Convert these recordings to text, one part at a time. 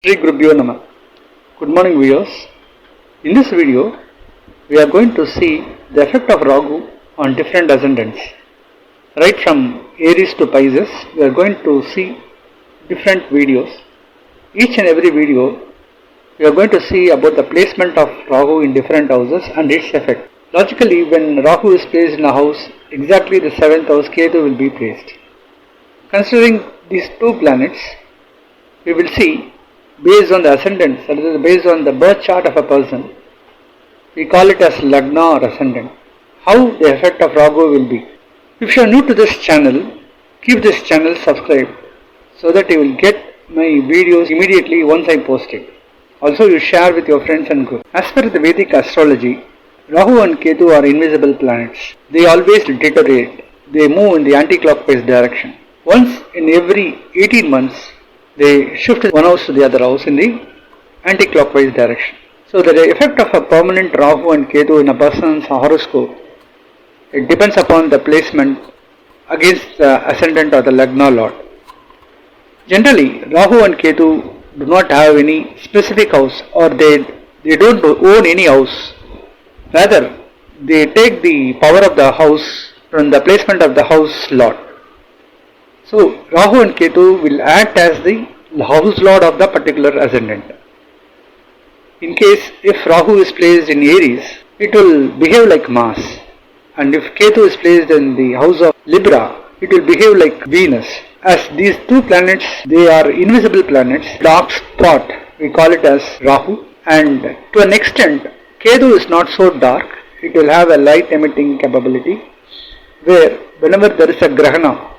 Shri Gurubhyo Namah. Good morning viewers. In this video, we are going to see the effect of Rahu on different ascendants. Right from Aries to Pisces, we are going to see different videos. Each and every video, we are going to see about the placement of Rahu in different houses and its effect. Logically, when Rahu is placed in a house, exactly the 7th house Ketu will be placed. Considering these two planets, we will see based on the ascendants, that is based on the birth chart of a person, we call it as Lagna or Ascendant, how the effect of Rahu will be. If you are new to this channel, keep this channel subscribed so that you will get my videos immediately once I post it. Also you share with your friends and group. As per the Vedic astrology, Rahu and Ketu are invisible planets. They always deteriorate. They move in the anti-clockwise direction. Once in every 18 months, they shift one house to the other house in the anti-clockwise direction. So the effect of a permanent Rahu and Ketu in a person's horoscope, it depends upon the placement against the ascendant or the Lagna Lord. Generally, Rahu and Ketu do not have any specific house, or they don't own any house. Rather, they take the power of the house from the placement of the house Lord. So, Rahu and Ketu will act as the house lord of the particular ascendant. In case if Rahu is placed in Aries, it will behave like Mars. And if Ketu is placed in the house of Libra, it will behave like Venus. As these two planets, they are invisible planets, dark spot, we call it as Rahu. And to an extent, Ketu is not so dark, it will have a light emitting capability, where whenever there is a Grahana,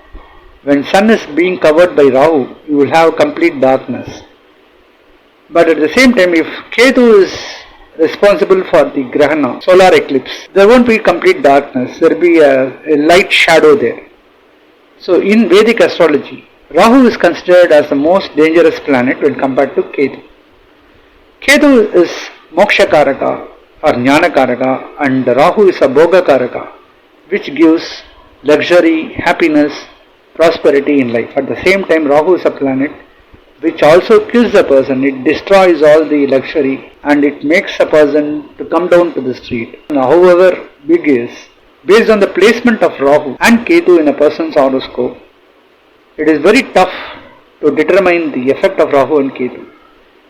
when sun is being covered by Rahu, you will have complete darkness. But at the same time, if Ketu is responsible for the Grahana, solar eclipse, there won't be complete darkness, there will be a light shadow there. So in Vedic astrology, Rahu is considered as the most dangerous planet when compared to Ketu. Ketu is Moksha Karaka or Jnana Karaka, and Rahu is a Bhoga Karaka, which gives luxury, happiness, prosperity in life. At the same time, Rahu is a planet which also kills a person. It destroys all the luxury and it makes a person to come down to the street. Now, however big is, based on the placement of Rahu and Ketu in a person's horoscope, it is very tough to determine the effect of Rahu and Ketu.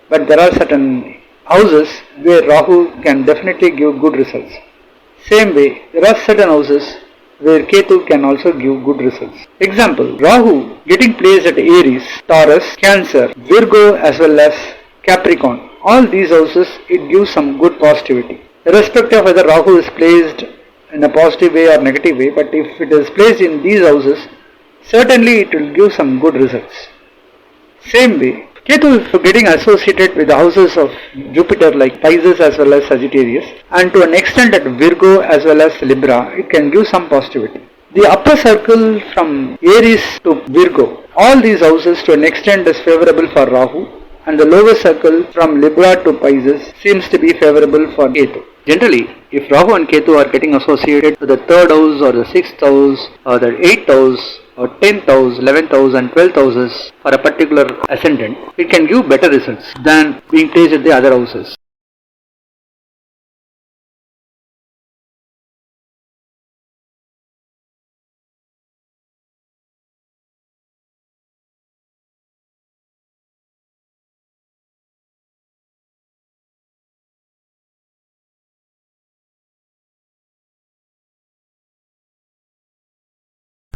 But there are certain houses where Rahu can definitely give good results. Same way, there are certain houses where Ketu can also give good results. Example, Rahu getting placed at Aries, Taurus, Cancer, Virgo as well as Capricorn. All these houses, it gives some good positivity. Irrespective of whether Rahu is placed in a positive way or negative way, but if it is placed in these houses, certainly it will give some good results. Same way, Ketu is getting associated with the houses of Jupiter like Pisces as well as Sagittarius, and to an extent at Virgo as well as Libra, it can give some positivity. The upper circle from Aries to Virgo, all these houses to an extent is favorable for Rahu, and the lower circle from Libra to Pisces seems to be favorable for Ketu. Generally, if Rahu and Ketu are getting associated to the 3rd house or the 6th house or the 8th house or 10th house, 11th house and 12th houses for a particular ascendant, it can give better results than being placed at the other houses.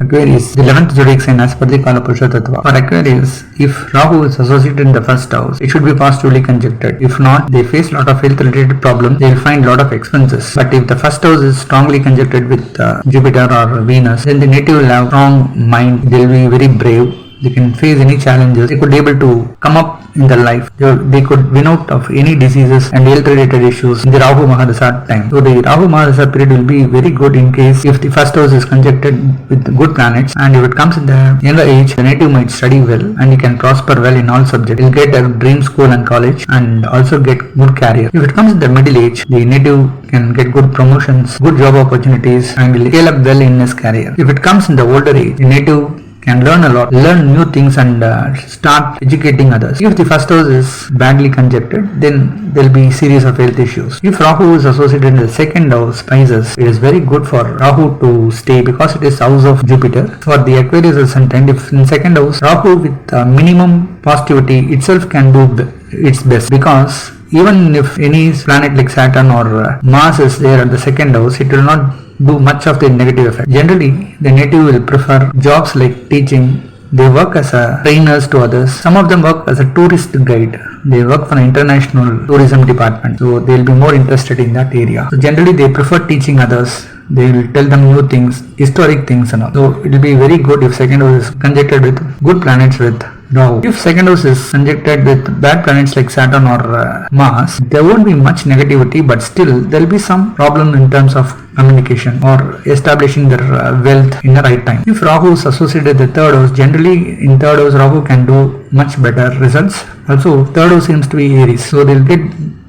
Aquarius, the 11th zodiac sign as per the Kalapurusha Tattva. For Aquarius, if Rahu is associated in the first house, it should be positively conjuncted. If not, they face a lot of health related problems, they will find a lot of expenses. But if the first house is strongly conjuncted with Jupiter or Venus, then the native will have strong mind, they will be very brave. They can face any challenges. They could be able to come up in their life. They could win out of any diseases and health related issues in the Rahu Mahadasha time. So the Rahu Mahadasha period will be very good in case if the first house is conjuncted with good planets, and if it comes in the younger age, the native might study well and he can prosper well in all subjects. He'll get a dream school and college and also get good career. If it comes in the middle age, the native can get good promotions, good job opportunities, and will scale up well in his career. If it comes in the older age, the native can learn a lot, learn new things and start educating others. If the first house is badly conjuncted, then there will be series of health issues. If Rahu is associated in the second house, Pisces, it is very good for Rahu to stay because it is house of Jupiter. For the Aquarius Ascendant, if in second house, Rahu with minimum positivity itself can do its best, because even if any planet like Saturn or Mars is there at the second house, it will not do much of the negative effect. Generally, the native will prefer jobs like teaching. They work as a trainers to others. Some of them work as a tourist guide. They work for an international tourism department. So they will be more interested in that area. So generally they prefer teaching others. They will tell them new things, historic things and all. So it will be very good if second house is conjuncted with good planets with Rahu. If second house is conjuncted with bad planets like Saturn or Mars, there won't be much negativity, but still there will be some problem in terms of communication or establishing their wealth in the right time. If Rahu is associated with the third house, generally in third house Rahu can do much better results. Also third house seems to be Aries, so they'll get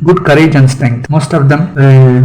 good courage and strength. Most of them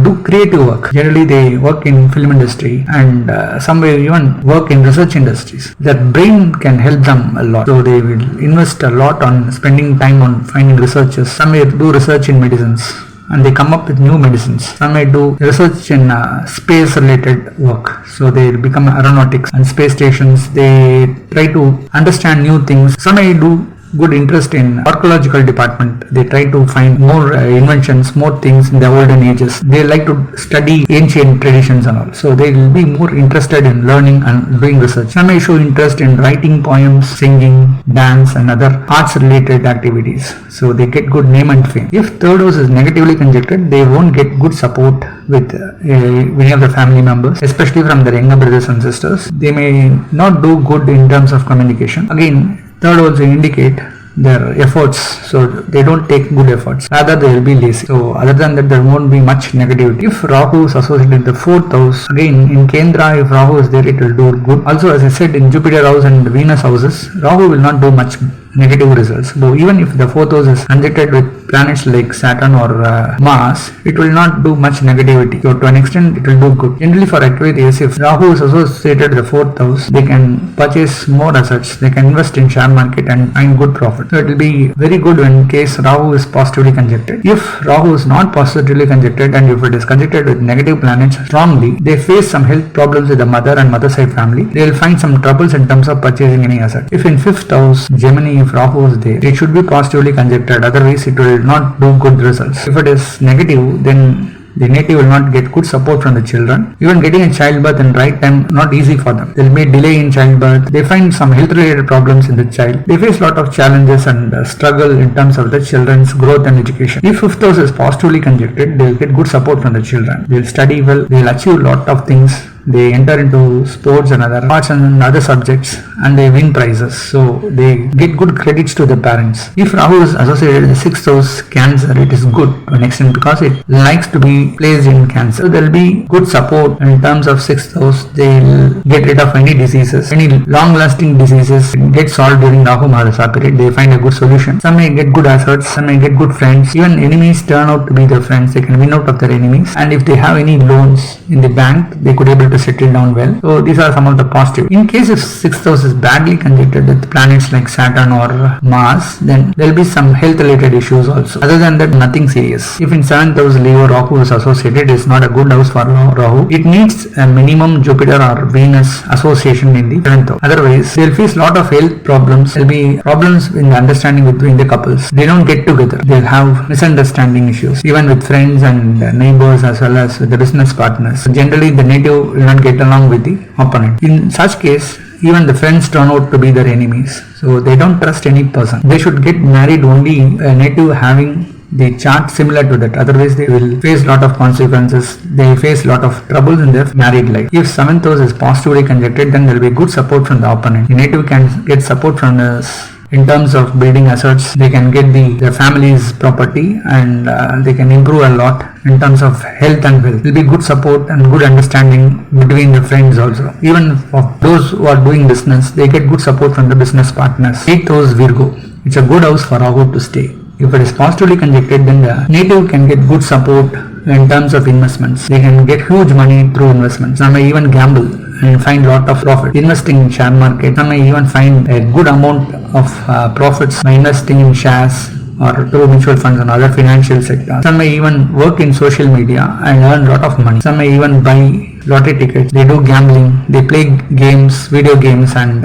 do creative work. Generally they work in film industry and some will even work in research industries. Their brain can help them a lot, so they will invest a lot on spending time on finding researchers. Some may do research in medicines and they come up with new medicines. Some may do research in space related work, so they will become aeronautics and space stations. They try to understand new things. Some may do good interest in archaeological department. They try to find more inventions, more things in the olden ages. They like to study ancient traditions and all, so they will be more interested in learning and doing research. Some may show interest in writing poems, singing, dance and other arts related activities, so they get good name and fame. If third house is negatively conjuncted, they won't get good support with many of the family members, especially from their younger brothers and sisters. They may not do good in terms of communication. Again, third also indicate their efforts, so they don't take good efforts, rather they will be lazy. So other than that, there won't be much negativity. If Rahu is associated with the fourth house, again in Kendra, if Rahu is there, it will do good. Also, as I said, in Jupiter house and Venus houses, Rahu will not do much negative results. So even if the fourth house is conjuncted with planets like Saturn or Mars, it will not do much negativity. So to an extent, it will do good. Generally for Aquarius, if Rahu is associated with the fourth house, they can purchase more assets. They can invest in share market and find good profit. So it will be very good in case Rahu is positively conjuncted. If Rahu is not positively conjuncted and if it is conjuncted with negative planets strongly, they face some health problems with the mother and mother side family. They will find some troubles in terms of purchasing any asset. If in fifth house, Gemini, if Rahu is there, it should be positively conjuncted, otherwise it will not do good results. If it is negative, then the native will not get good support from the children. Even getting a childbirth in right time, not easy for them. There will be a delay in childbirth. They find some health related problems in the child. They face a lot of challenges and struggle in terms of the children's growth and education. If fifth house is positively conjuncted, they will get good support from the children. They will study well. They will achieve a lot of things. They enter into sports and other arts and other subjects and they win prizes. So they get good credits to the parents. If Rahu is associated with the sixth house, Cancer, it is good to an extent because it likes to be placed in Cancer. So there will be good support in terms of sixth house. They will get rid of any diseases, any long lasting diseases get solved during Rahu Mahadasha period. They find a good solution. Some may get good assets, some may get good friends. Even enemies turn out to be their friends. They can win out of their enemies. And if they have any loans in the bank, they could able to settle down well. So these are some of the positive. In case if sixth house is badly conjuncted with planets like Saturn or Mars, then there will be some health related issues also. Other than that, nothing serious. If in seventh house Leo Rahu is associated, it is not a good house for Rahu. It needs a minimum Jupiter or Venus association in the seventh house. Otherwise, they will face a lot of health problems. There will be problems in the understanding between the couples. They don't get together. They will have misunderstanding issues, even with friends and neighbors as well as with the business partners. So generally, the native will not get along with the opponent. In such case, even the friends turn out to be their enemies. So they don't trust any person. They should get married only a native having the chart similar to that. Otherwise, they will face a lot of consequences. They face a lot of troubles in their married life. If seventh house is positively conjuncted, then there will be good support from the opponent. The native can get support from this. In terms of building assets, they can get the family's property and they can improve a lot in terms of health and wealth. There will be good support and good understanding between the friends also. Even for those who are doing business, they get good support from the business partners. 8th house Virgo. It's a good house for Rahu to stay. If it is positively conjuncted, then the native can get good support in terms of investments. They can get huge money through investments. Some may even gamble and find lot of profit investing in share market. Some may even find a good amount of profits by investing in shares or through mutual funds and other financial sectors. Some may even work in social media and earn a lot of money. Some may even buy lottery tickets. They do gambling. They play games, video games, and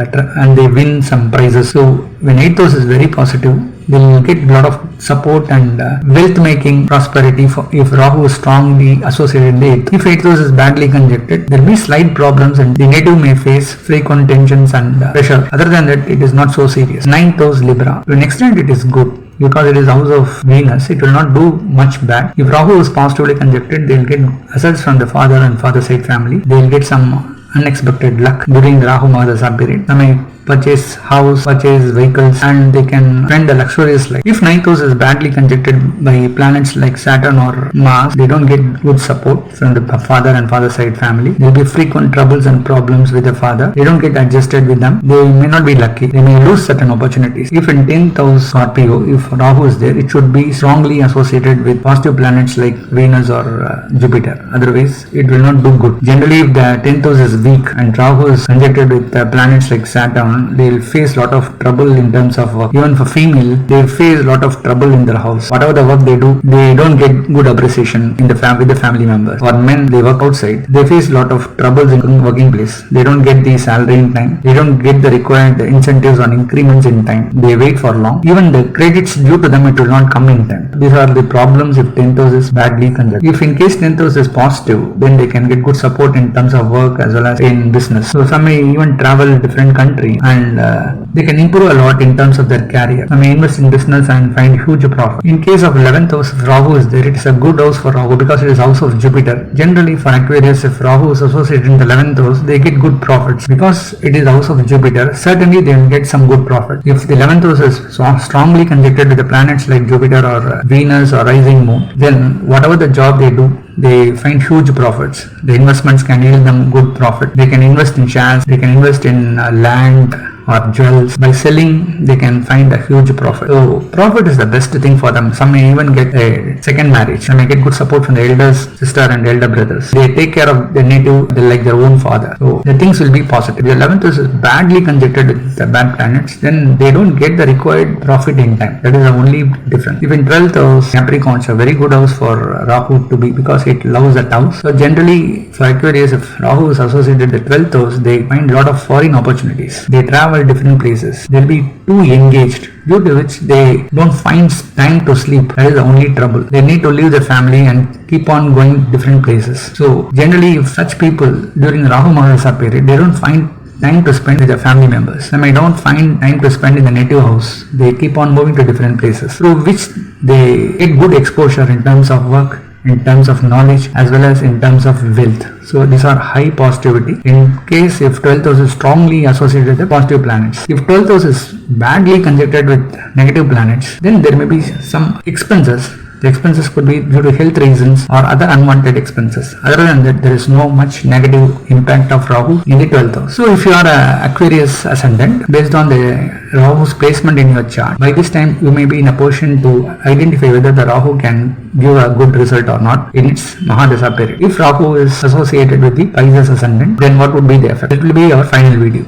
they win some prizes. So when 8th house is very positive, they will get a lot of support and wealth making prosperity if Rahu is strongly associated with 8th. If 8th house is badly conjuncted, there will be slight problems and the native may face frequent tensions and pressure. Other than that, it is not so serious. 9th house Libra. To an extent, it is good. Because it is house of Venus, it will not do much bad. If Rahu is positively conjuncted, they will get assets from the father and father side family. They will get some unexpected luck during the Rahu Mahadasha period. They may purchase house, purchase vehicles, and they can spend a luxurious life. If 9th house is badly conjuncted by planets like Saturn or Mars, they don't get good support from the father and father side family. There will be frequent troubles and problems with the father. They don't get adjusted with them. They may not be lucky. They may lose certain opportunities. If in 10th house Scorpio, if Rahu is there, it should be strongly associated with positive planets like Venus or Jupiter. Otherwise, it will not do good. Generally, if the 10th house is weak and Rahu is conjuncted with planets like Saturn, they will face lot of trouble in terms of work. Even for female, they face lot of trouble in their house. Whatever the work they do, they don't get good appreciation in the with the family members. Or men, they work outside, they face lot of troubles in working place. They don't get the salary in time. They don't get the required incentives on increments in time. They wait for long. Even the credits due to them, it will not come in time. These are the problems if 10th house is badly conjuncted. If in case 10th house is positive, then they can get good support in terms of work as well as in business. So some may even travel different country and they can improve a lot in terms of their career. Some may invest in business and find huge profit. In case of 11th house, if Rahu is there, it is a good house for Rahu because it is house of Jupiter. Generally for Aquarius, if Rahu is associated in the 11th house, they get good profits. Because it is house of Jupiter, certainly they will get some good profit. If the 11th house is strongly conjuncted with the planets like Jupiter or Venus or rising moon, then whatever the job they do, they find huge profits. The investments can yield them good profit. They can invest in shares, they can invest in land or jewels. By selling, they can find a huge profit. So profit is the best thing for them. Some may even get a second marriage. Some may get good support from the elder sister and elder brothers. They take care of their native like their own father. So the things will be positive. If the 11th is badly conjuncted with the bad planets, then they don't get the required profit in time. That is the only difference. If in 12th house, Capricorn is a very good house for Rahu to be because it loves that house. So generally for Aquarius, if Rahu is associated with the 12th house, they find a lot of foreign opportunities. They travel different places. They'll be too engaged, due to which they don't find time to sleep. That is the only trouble. They need to leave their family and keep on going different places. So generally, if such people during Rahu Mahadasha period, they don't find time to spend with their family members. Some may don't find time to spend in the native house. They keep on moving to different places, through which they get good exposure in terms of work, in terms of knowledge, as well as in terms of wealth. So these are high positivity. In case if 12th house is strongly associated with the positive planets. If 12th house is badly conjuncted with negative planets, then there may be some expenses. The expenses could be due to health reasons or other unwanted expenses. Other than that, there is no much negative impact of Rahu in the 12th house. So if you are a Aquarius Ascendant, based on the Rahu's placement in your chart, by this time you may be in a position to identify whether the Rahu can give a good result or not in its Mahadasha period. If Rahu is associated with the Pisces Ascendant, then what would be the effect? It will be our final video.